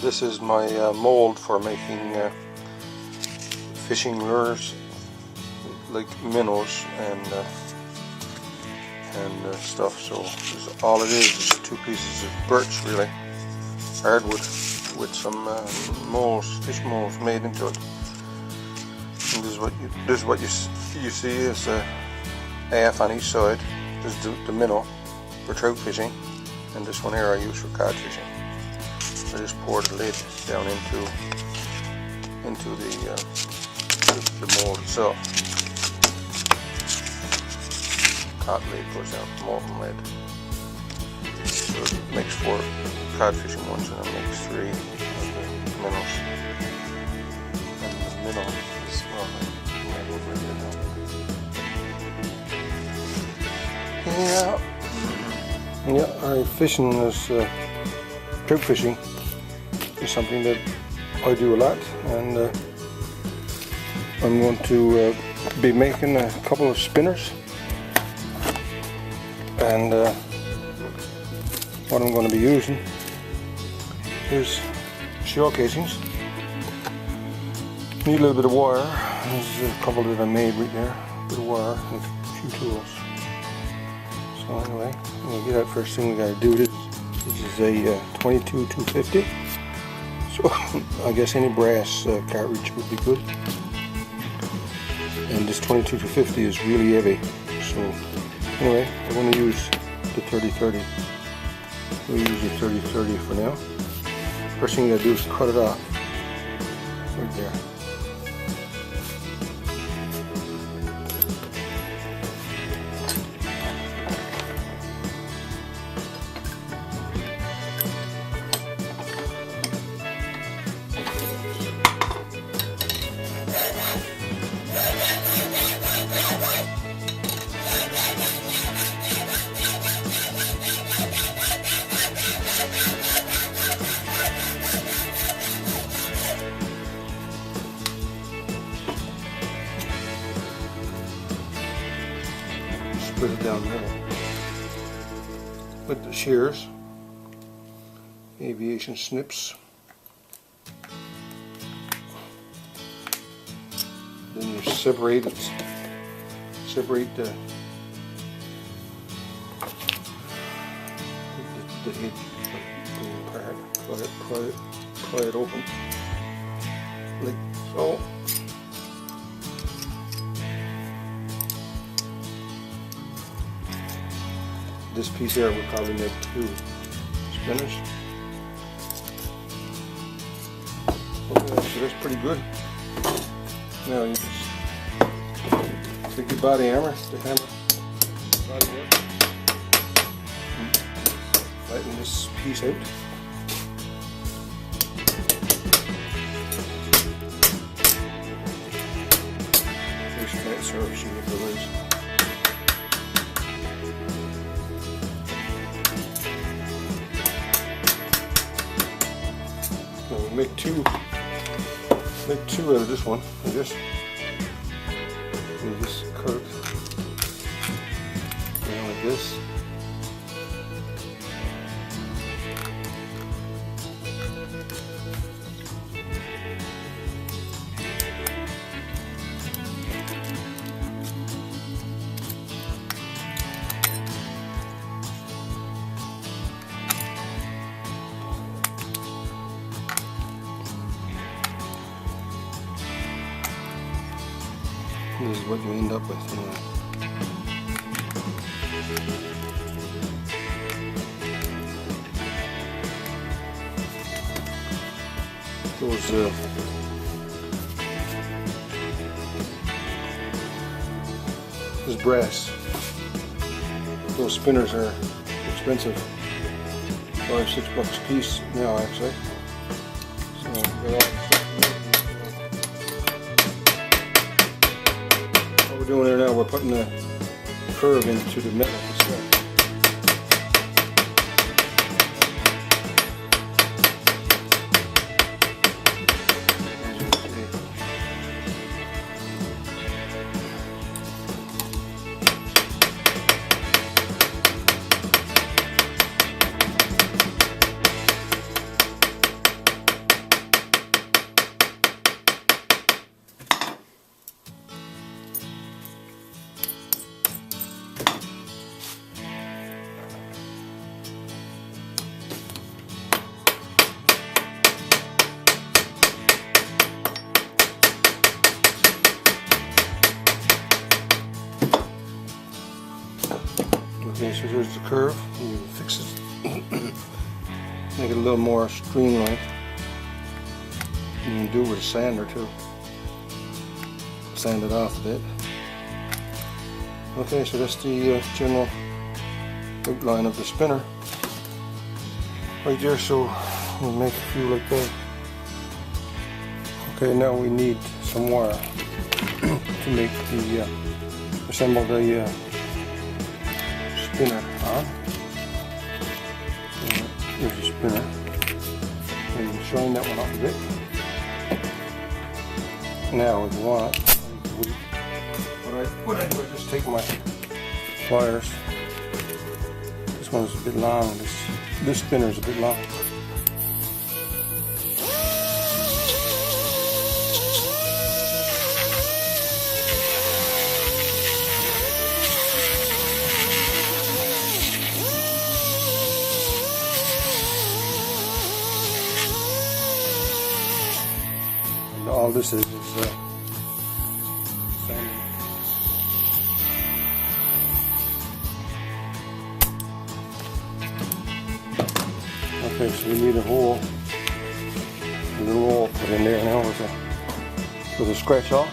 This is my mold for making fishing lures like minnows and stuff. So all it is two pieces of birch, really, hardwood, with some molds, fish molds made into it. And this is what you see is a half on each side. This is the minnow for trout fishing, and this one here I use for cod fishing. I just pour the lid down into the mold itself. Cod lid goes down, molten lid. So it makes 4 cod fishing ones, and it makes 3 of the minnows. And the minnow is, well, yeah, fishing is trout fishing is something that I do a lot, and I'm going to be making a couple of spinners, and what I'm going to be using is shell casings. Need a little bit of wire. There's a couple that I made right there, a bit of wire and a few tools. So anyway, we'll get out. First thing we got to do this is a 22-250. So I guess any brass cartridge would be good. And this 22-250 is really heavy. So anyway, I'm going to use the 30-30. We'll use the 30-30 for now. First thing you got to do is cut it off right there. Put it down there with the shears, aviation snips. Then you separate the edge apart, pry it open like so. This piece here would probably make 2 spinners. Okay, so that's pretty good. Now you just take your body hammer, the body work, flatten this piece out. There's flat surface you get the loose. Make two out of this one. I guess we just cut it down like this. This is what you end up with anyway. This brass. Those spinners are expensive. $5-6 a piece now, actually. So they're all doing there now, we're putting the curve into the metal itself. make it a little more streamlined. You can do it with a sander too. Sand it off a bit. Okay, so that's the general outline of the spinner. Right there, so we'll make a few like that. Okay, now we need some wire to make the assemble the spinner on. Here's the spinner. And shine that one up a bit. Now if you want, what I do is just take my pliers. This one's a bit long. This spinner is a bit long. And all this is sanding. Okay, so we need a hole, a little hole put in there now with a scratch off.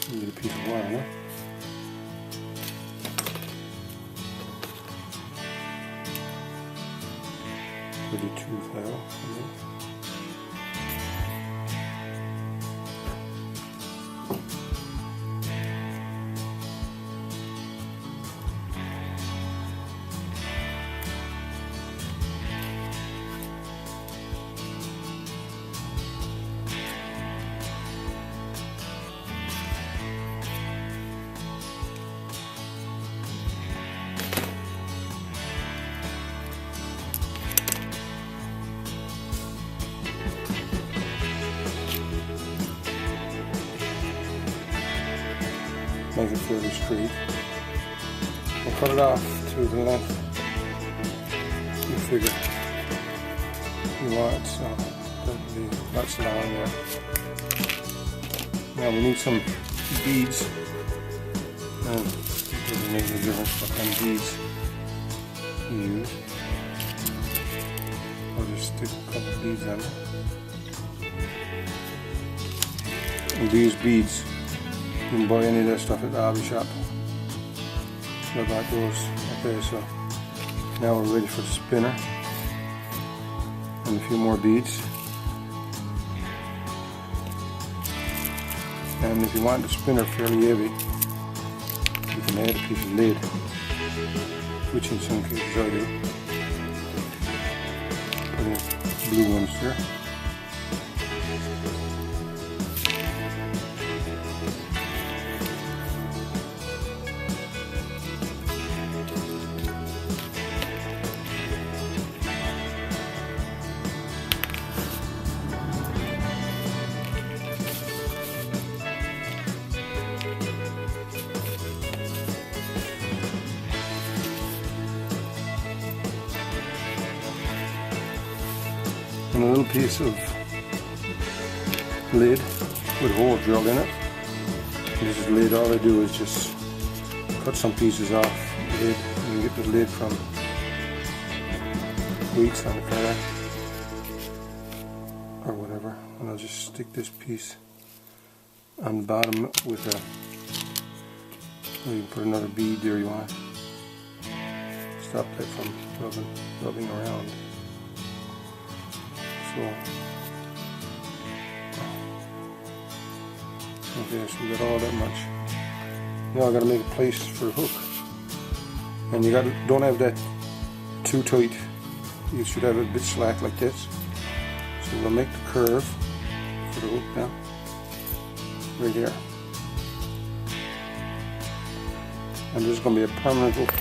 Get a piece of wire, huh? Pretty tooth there. Make it fairly straight. We'll cut it off to the length you figure you want, so that'll be lots long there. Now we need some beads, and it doesn't make any difference what kind of beads you use. I'll just stick a couple of beads on it. And these beads, you can buy any of that stuff at the hobby shop. So I got those. Okay, so now we're ready for the spinner. And a few more beads. And if you want the spinner fairly heavy, you can add a piece of lead, which in some cases I do. Put in blue ones there. And a little piece of lid with a hole drilled in it. This is lid. All I do is just cut some pieces off the lid. You can get the lid from Weeks on the car or whatever. And I'll just stick this piece on the bottom with a, well, you can put another bead there you want. Stop that from rubbing around. Okay, so we got all that much. Now I gotta make a place for the hook. And you don't have that too tight. You should have it a bit slack like this. So we'll make the curve for the hook now. Right here. And this is going to be a permanent hook.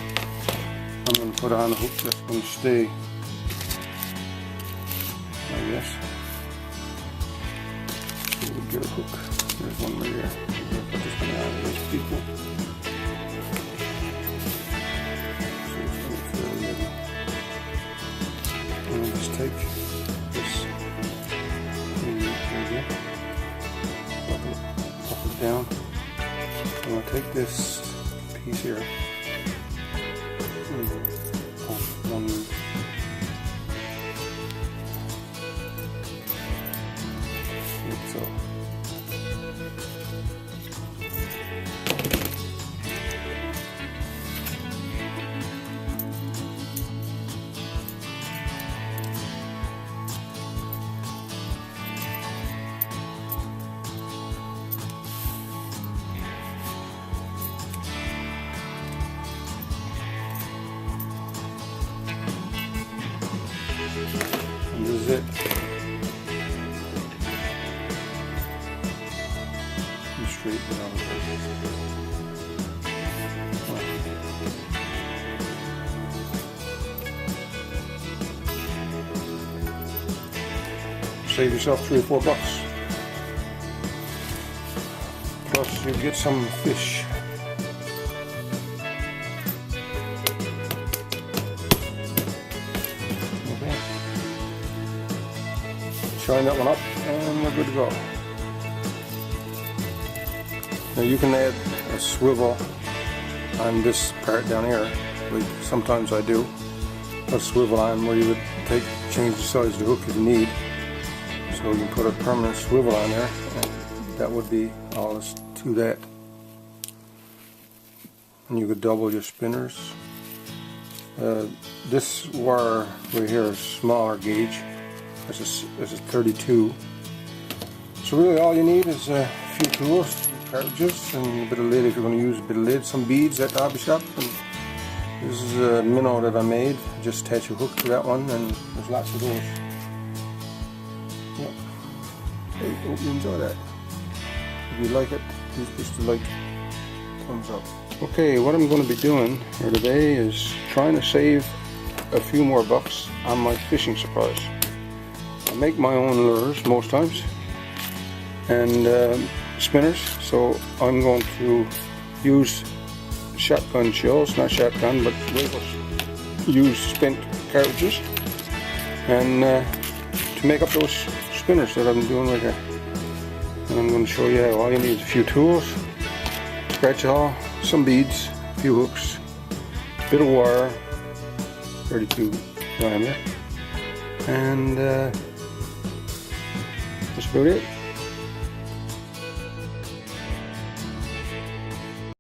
I'm going to put on a hook that's going to stay like this. So we'll get a hook. There's one right here. We'll put this one on this people. So it's going to fairly heavy. And I'll just take this right here. Up it down. And I'll take this piece here. One like so. And this is it. You straighten it out. Save yourself $3 or $4. Plus you get some fish. Shine that one up and we're good to go. Now you can add a swivel on this part down here, like sometimes I do. A swivel on where you would change the size of the hook if you need. So you can put a permanent swivel on there, and that would be all this to that. And you could double your spinners. This wire right here is smaller gauge. This is 32. So really all you need is a few tools, cartridges, and a bit of lid if you're going to use a bit of lid, some beads at the hobby shop. And this is a minnow that I made. Just attach a hook to that one, and there's lots of those. Yeah. Hey, hope you enjoy that. If you like it, please push the like, thumbs up. Okay, what I'm going to be doing here today is trying to save a few more bucks on my fishing supplies. I make my own lures most times and spinners, so I'm going to use shotgun shells, not shotgun but rifles, use spent cartridges, and to make up those spinners that I'm doing right here. And I'm going to show you how. All you need is a few tools, scratch awl, some beads, a few hooks, a bit of wire, 32 diameter, and that's about it.